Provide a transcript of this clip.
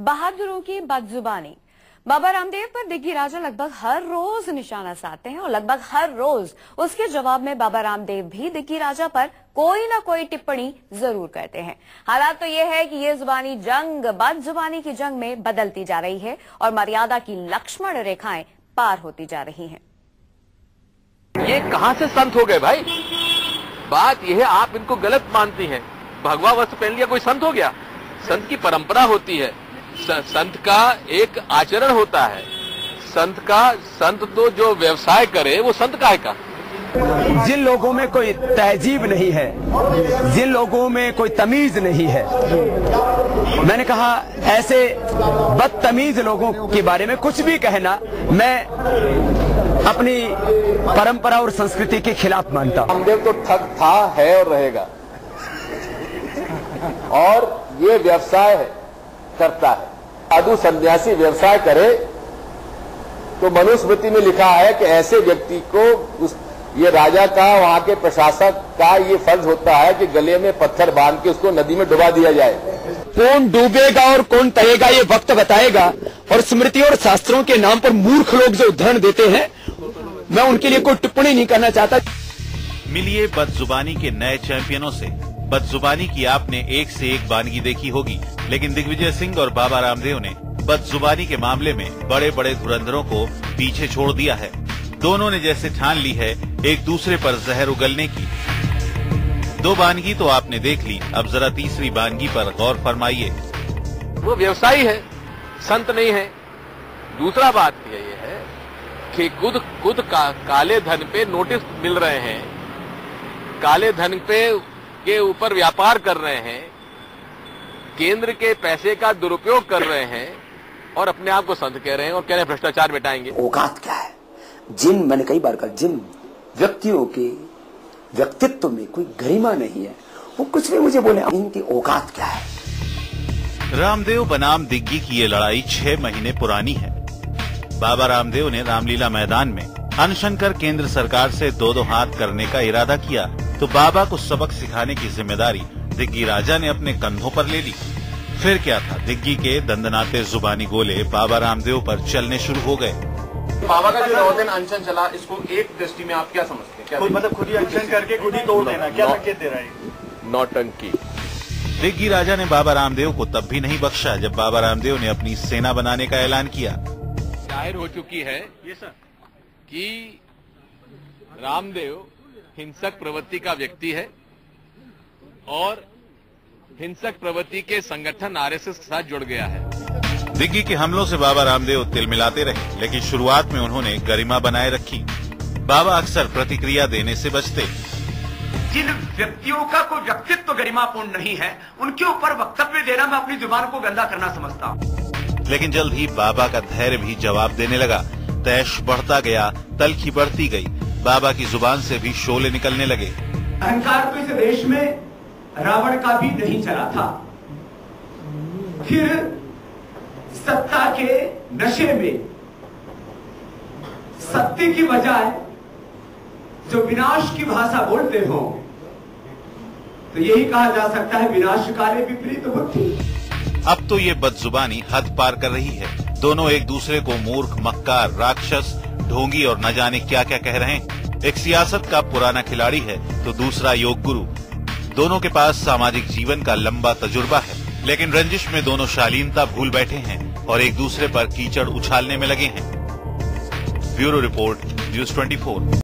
बहादुरों की बदजुबानी। बाबा रामदेव पर दिग्गी राजा लगभग हर रोज निशाना साधते हैं और लगभग हर रोज उसके जवाब में बाबा रामदेव भी दिग्गी राजा पर कोई ना कोई टिप्पणी जरूर करते हैं। हालात तो यह है कि ये जुबानी जंग बदजुबानी की जंग में बदलती जा रही है और मर्यादा की लक्ष्मण रेखाएं पार होती जा रही हैं। ये कहां से संत हो गए भाई? बात यह है, आप इनको गलत मानती हैं। भगवा वस्त्र पहन लिया कोई संत हो गया? संत की परंपरा होती है, संत का एक आचरण होता है। संत तो जो व्यवसाय करे वो संत काहे का? जिन लोगों में कोई तहजीब नहीं है, जिन लोगों में कोई तमीज नहीं है, मैंने कहा ऐसे बदतमीज लोगों के बारे में कुछ भी कहना मैं अपनी परंपरा और संस्कृति के खिलाफ मानता हूं। रामदेव तो ठग था, है और रहेगा, और ये व्यवसाय करता है। साधु सन्यासी व्यवसाय करे तो मनुस्मृति में लिखा है कि ऐसे व्यक्ति को ये राजा का, वहां के प्रशासक का ये फर्ज होता है कि गले में पत्थर बांध के उसको नदी में डुबा दिया जाए। कौन डूबेगा और कौन तरेगा ये वक्त बताएगा। और स्मृति और शास्त्रों के नाम पर मूर्ख लोग जो उदाहरण देते हैं, मैं उनके लिए कोई टिप्पणी नहीं करना चाहता। मिलिए बदजुबानी के नए चैंपियनों से। बदजुबानी की आपने एक से एक वानगी देखी होगी, लेकिन दिग्विजय सिंह और बाबा रामदेव ने बदजुबानी के मामले में बड़े बड़े धुरंधरों को पीछे छोड़ दिया है। दोनों ने जैसे ठान ली है एक दूसरे पर जहर उगलने की। दो वानगी तो आपने देख ली, अब जरा तीसरी वानगी पर गौर फरमाइए। वो व्यवसायी है, संत नहीं है। दूसरा बात ये है कि खुद काले धन पे नोटिस मिल रहे हैं, काले धन पे के ऊपर व्यापार कर रहे हैं, केंद्र के पैसे का दुरुपयोग कर रहे हैं और अपने आप को संत कह रहे हैं और कह रहे हैं भ्रष्टाचार मिटाएंगे। औकात क्या है? मैंने कई बार कहा, जिन व्यक्तियों के व्यक्तित्व में कोई गरिमा नहीं है, वो कुछ भी मुझे बोले, इनकी औकात क्या है? रामदेव बनाम दिग्गी की ये लड़ाई 6 महीने पुरानी है। बाबा रामदेव ने रामलीला मैदान में अनशन कर केंद्र सरकार से दो हाथ करने का इरादा किया, तो बाबा को सबक सिखाने की जिम्मेदारी दिग्गी राजा ने अपने कंधों पर ले ली। फिर क्या था, दिग्गी के दंदनाते जुबानी गोले बाबा रामदेव पर चलने शुरू हो गए। बाबा का जो 9 दिन अनशन चला, इसको एक दृष्टि में आप क्या समझते हैं? क्या मतलब खुद ही अनशन करके खुद ही तोड़ देना, क्या संकेत दे रहा है? नौटंकी। दिग्गी राजा ने बाबा रामदेव को तब भी नहीं बख्शा जब बाबा रामदेव ने अपनी सेना बनाने का ऐलान किया। जाहिर हो चुकी है ये सर कि रामदेव हिंसक प्रवृत्ति का व्यक्ति है और हिंसक प्रवृत्ति के संगठन आरएसएस के साथ जुड़ गया है। दिग्गी के हमलों से बाबा रामदेव तिलमिलाते रहे, लेकिन शुरुआत में उन्होंने गरिमा बनाए रखी। बाबा अक्सर प्रतिक्रिया देने से बचते। जिन व्यक्तियों का कोई व्यक्तित्व गरिमापूर्ण नहीं है, उनके ऊपर वक्तव्य देना मैं अपनी जुबान को गंदा करना समझता हूँ। लेकिन जल्द ही बाबा का धैर्य भी जवाब देने लगा। तैश बढ़ता गया, तलखी बढ़ती गई, बाबा की जुबान से भी शोले निकलने लगे। अहंकार तो इस देश में रावण का भी नहीं चला था। फिर सत्ता के नशे में सत्य की बजाय जो विनाश की भाषा बोलते हो, तो यही कहा जा सकता है विनाशकाले विपरीत बुद्धि। अब तो ये बदजुबानी हद पार कर रही है। दोनों एक दूसरे को मूर्ख, मक्कार, राक्षस, ढोंगी और न जाने क्या क्या कह रहे हैं। एक सियासत का पुराना खिलाड़ी है तो दूसरा योग गुरु। दोनों के पास सामाजिक जीवन का लंबा तजुर्बा है, लेकिन रंजिश में दोनों शालीनता भूल बैठे हैं और एक दूसरे पर कीचड़ उछालने में लगे हैं। Bureau report, news 24।